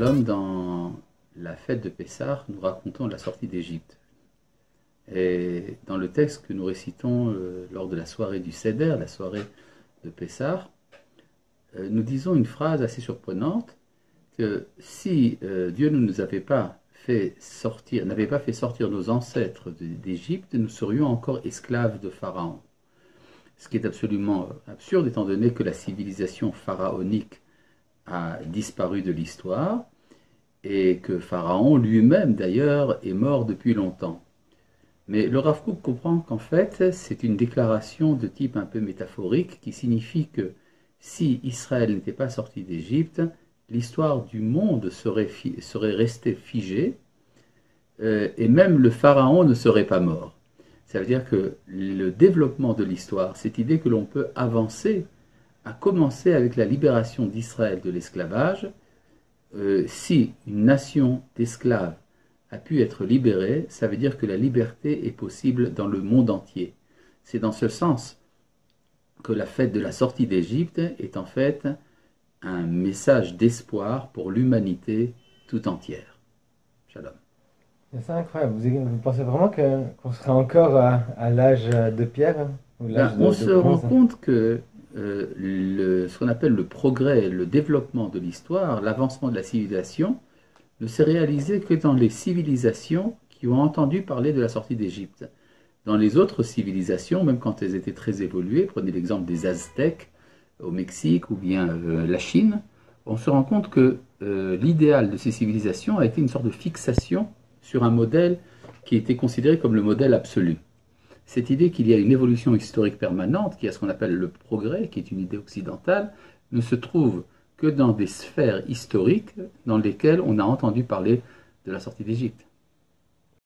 Shalom, dans la fête de Pessah, nous racontons la sortie d'Égypte. Et dans le texte que nous récitons lors de la soirée du Seder, la soirée de Pessah, nous disons une phrase assez surprenante, que si Dieu ne nous avait pas fait sortir, n'avait pas fait sortir nos ancêtres d'Égypte, nous serions encore esclaves de Pharaon. Ce qui est absolument absurde, étant donné que la civilisation pharaonique a disparu de l'histoire, et que Pharaon lui-même, d'ailleurs, est mort depuis longtemps. Mais le Rav Kook comprend qu'en fait, c'est une déclaration de type un peu métaphorique qui signifie que si Israël n'était pas sorti d'Égypte, l'histoire du monde serait restée figée, et même le Pharaon ne serait pas mort. Ça veut dire que le développement de l'histoire, cette idée que l'on peut avancer, a commencé avec la libération d'Israël de l'esclavage. Si une nation d'esclaves a pu être libérée, ça veut dire que la liberté est possible dans le monde entier. C'est dans ce sens que la fête de la sortie d'Égypte est en fait un message d'espoir pour l'humanité tout entière. Shalom. C'est incroyable. Vous pensez vraiment qu'on serait encore à l'âge de pierre ou l'âge On de se rend bronze? compte que ce qu'on appelle le progrès, le développement de l'histoire, l'avancement de la civilisation, ne s'est réalisé que dans les civilisations qui ont entendu parler de la sortie d'Égypte. Dans les autres civilisations, même quand elles étaient très évoluées, prenez l'exemple des Aztèques au Mexique ou bien la Chine, on se rend compte que l'idéal de ces civilisations a été une sorte de fixation sur un modèle qui était considéré comme le modèle absolu. Cette idée qu'il y a une évolution historique permanente, qui est ce qu'on appelle le progrès, qui est une idée occidentale, ne se trouve que dans des sphères historiques dans lesquelles on a entendu parler de la sortie d'Égypte.